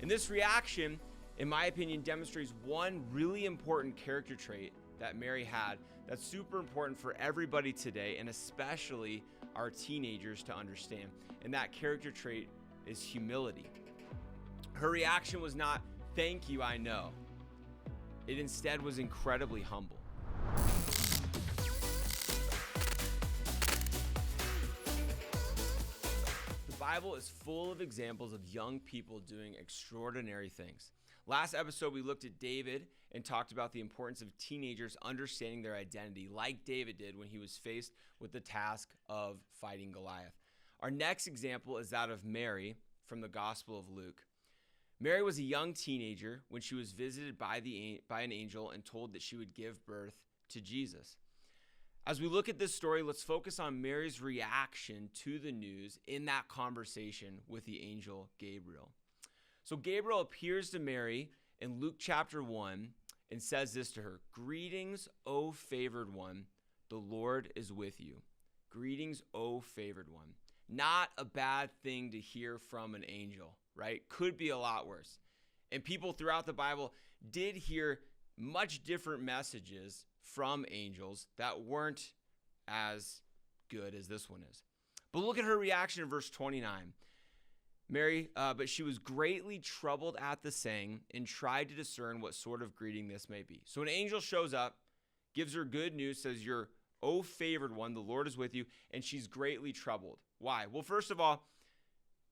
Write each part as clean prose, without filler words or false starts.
And this reaction, in my opinion, demonstrates one really important character trait that Mary had that's super important for everybody today, and especially our teenagers to understand. And that character trait is humility. Her reaction was not, "Thank you, I know." It instead was incredibly humble. The Bible is full of examples of young people doing extraordinary things. Last episode, we looked at David and talked about the importance of teenagers understanding their identity, like David did when he was faced with the task of fighting Goliath. Our next example is that of Mary from the Gospel of Luke. Mary was a young teenager when she was visited by an angel and told that she would give birth to Jesus. As we look at this story, let's focus on Mary's reaction to the news in that conversation with the angel Gabriel. So Gabriel appears to Mary in Luke chapter 1 and says this to her: "Greetings, O favored one, the Lord is with you." Greetings, O favored one. Not a bad thing to hear from an angel, right? Could be a lot worse. And people throughout the Bible did hear much different messages from angels that weren't as good as this one is. But look at her reaction in verse 29. Mary, but she was greatly troubled at the saying and tried to discern what sort of greeting this may be. So an angel shows up, gives her good news, says, "You're, O favored one, the Lord is with you," and she's greatly troubled. Why? Well, first of all,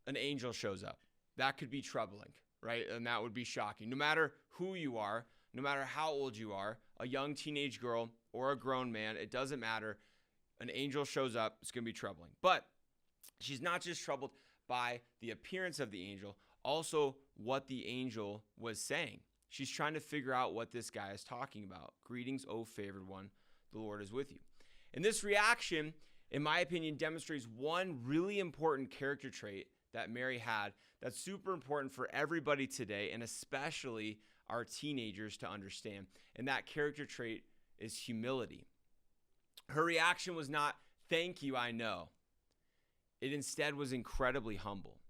an angel shows up. That could be troubling, right? And that would be shocking. No matter who you are, no matter how old you are, a young teenage girl or a grown man, it doesn't matter. An angel shows up, it's going to be troubling. But she's not just troubled by the appearance of the angel, also what the angel was saying. She's trying to figure out what this guy is talking about. "Greetings, O favored one, the Lord is with you." And this reaction, in my opinion, demonstrates one really important character trait that Mary had that's super important for everybody today, and especially our teenagers to understand. And that character trait is humility. Her reaction was not, "Thank you, I know." It instead was incredibly humble.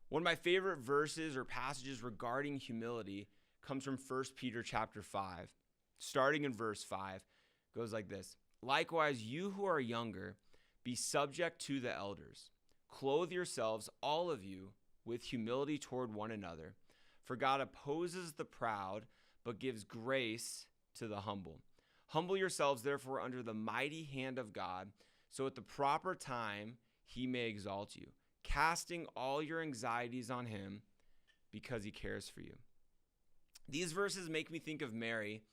One of my favorite verses or passages regarding humility comes from 1 Peter chapter 5. Starting in verse 5, goes like this: "Likewise, you who are younger, be subject to the elders. Clothe yourselves, all of you, with humility toward one another. For God opposes the proud, but gives grace to the humble. Humble yourselves, therefore, under the mighty hand of God, so at the proper time he may exalt you, casting all your anxieties on him because he cares for you." These verses make me think of Mary,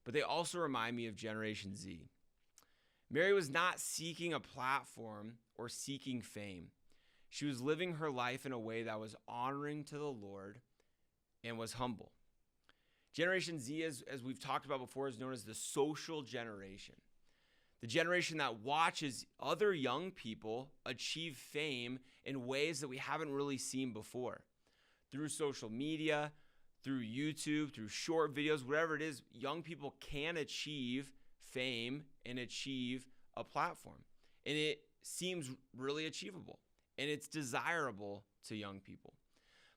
but they also remind me of Generation Z. Mary was not seeking a platform or seeking fame. She was living her life in a way that was honoring to the Lord and was humble. Generation Z, as we've talked about before, is known as the social generation. The generation that watches other young people achieve fame in ways that we haven't really seen before. Through social media, through YouTube, through short videos, whatever it is, young people can achieve fame and achieve a platform. And it seems really achievable, and it's desirable to young people.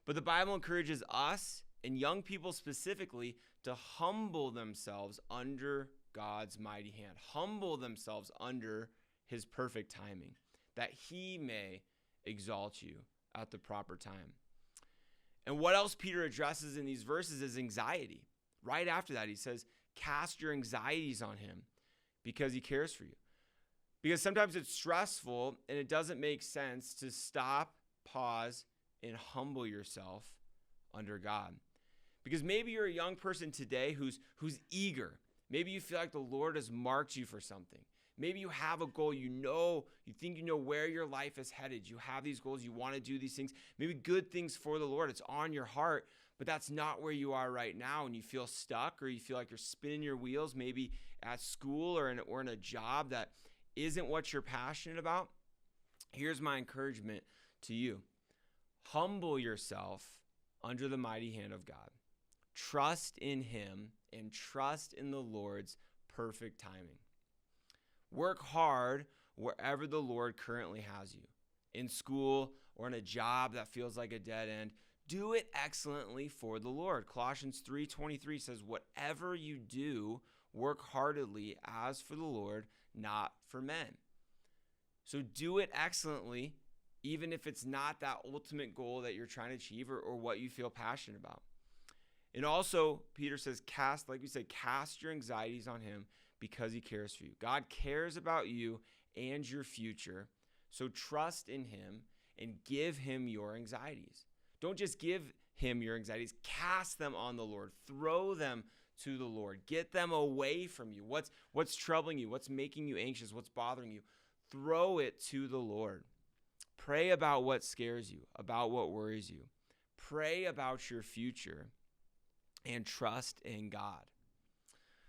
But the Bible encourages us, and young people specifically, to humble themselves under God's mighty hand, humble themselves under his perfect timing, that he may exalt you at the proper time. And what else Peter addresses in these verses is anxiety. Right after that, he says, "Cast your anxieties on him because he cares for you." Because sometimes it's stressful and it doesn't make sense to stop, pause, and humble yourself under God. Because maybe you're a young person today who's eager. Maybe you feel like the Lord has marked you for something. Maybe you have a goal, you think you know where your life is headed. You have these goals, you want to do these things, maybe good things for the Lord. It's on your heart, but that's not where you are right now, and you feel stuck, or you feel like you're spinning your wheels, maybe at school or in a job that isn't what you're passionate about. Here's my encouragement to you. Humble yourself under the mighty hand of God. Trust in him and trust in the Lord's perfect timing. Work hard wherever the Lord currently has you, in school or in a job that feels like a dead end. do it excellently for the Lord. Colossians 3:23 says, whatever you do, work heartily as for the Lord, not for men. So do it excellently, even if it's not that ultimate goal that you're trying to achieve or what you feel passionate about. And also, Peter says, cast your anxieties on him because he cares for you. God cares about you and your future. So trust in him and give him your anxieties. Don't just give him your anxieties. Cast them on the Lord. Throw them to the Lord. Get them away from you. What's troubling you? What's making you anxious? What's bothering you? Throw it to the Lord. Pray about what scares you, about what worries you. Pray about your future and trust in God.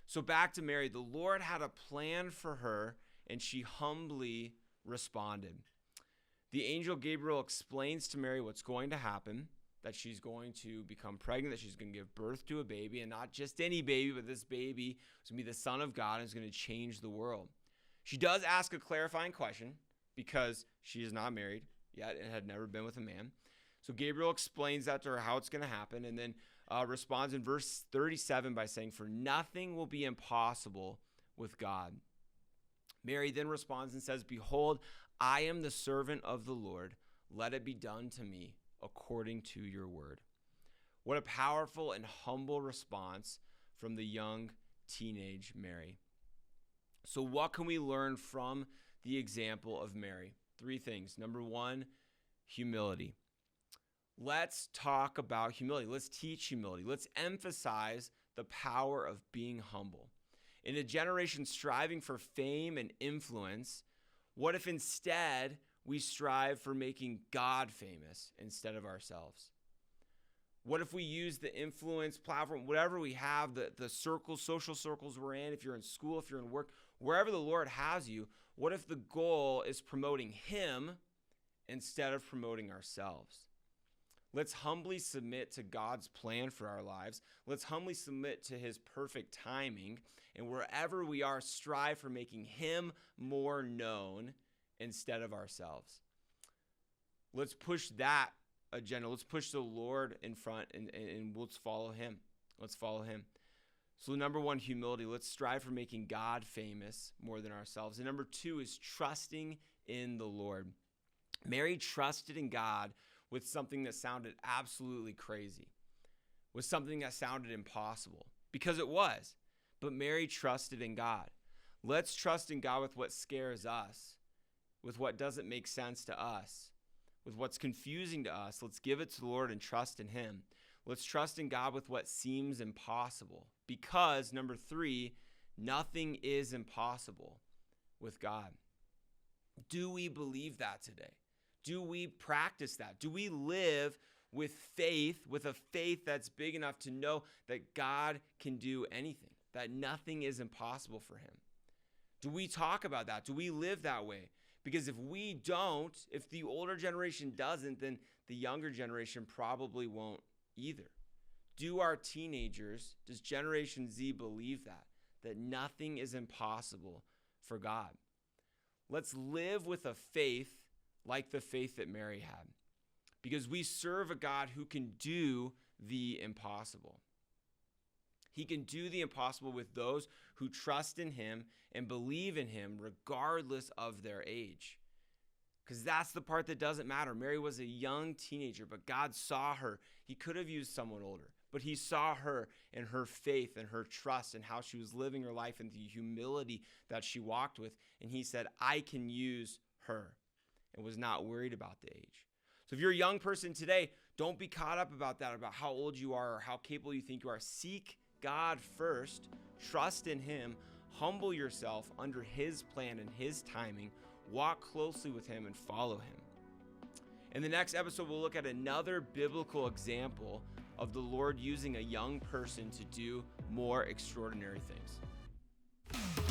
So back to Mary. The Lord had a plan for her, and she humbly responded. The angel Gabriel explains to Mary what's going to happen, that she's going to become pregnant, that she's going to give birth to a baby, and not just any baby, but this baby is going to be the Son of God and is going to change the world. She does ask a clarifying question because she is not married yet and had never been with a man. So Gabriel explains that to her, how it's going to happen, and then responds in verse 37 by saying, for nothing will be impossible with God. Mary then responds and says, behold, I am the servant of the Lord. Let it be done to me according to your word. What a powerful and humble response from the young teenage Mary. So what can we learn from the example of Mary? 3 things. Number 1, humility. Let's talk about humility. Let's teach humility. Let's emphasize the power of being humble. In a generation striving for fame and influence, what if instead we strive for making God famous instead of ourselves? What if we use the influence platform, whatever we have, the circles, social circles we're in, if you're in school, if you're in work, wherever the Lord has you, what if the goal is promoting him instead of promoting ourselves? Let's humbly submit to God's plan for our lives. Let's humbly submit to his perfect timing. And wherever we are, strive for making him more known instead of ourselves. Let's push that agenda. Let's push the Lord in front and let's follow him. Let's follow him. So number 1, humility. Let's strive for making God famous more than ourselves. And number 2 is trusting in the Lord. Mary trusted in God with something that sounded absolutely crazy, with something that sounded impossible, because it was. But Mary trusted in God. Let's trust in God with what scares us, with what doesn't make sense to us, with what's confusing to us. Let's give it to the Lord and trust in him. Let's trust in God with what seems impossible, because, number 3, nothing is impossible with God. Do we believe that today? Do we practice that? Do we live with faith, with a faith that's big enough to know that God can do anything, that nothing is impossible for him? Do we talk about that? Do we live that way? Because if we don't, if the older generation doesn't, then the younger generation probably won't either. Do our teenagers, does Generation Z believe that nothing is impossible for God? Let's live with a faith like the faith that Mary had, because we serve a God who can do the impossible. He can do the impossible with those who trust in him and believe in him regardless of their age. Because that's the part that doesn't matter. Mary was a young teenager, but God saw her. He could have used someone older, but he saw her and her faith and her trust and how she was living her life and the humility that she walked with. And he said, I can use her, and was not worried about the age. So if you're a young person today, don't be caught up about that, about how old you are or how capable you think you are. Seek God first, trust in him, humble yourself under his plan and his timing, walk closely with him and follow him. In the next episode, we'll look at another biblical example of the Lord using a young person to do more extraordinary things.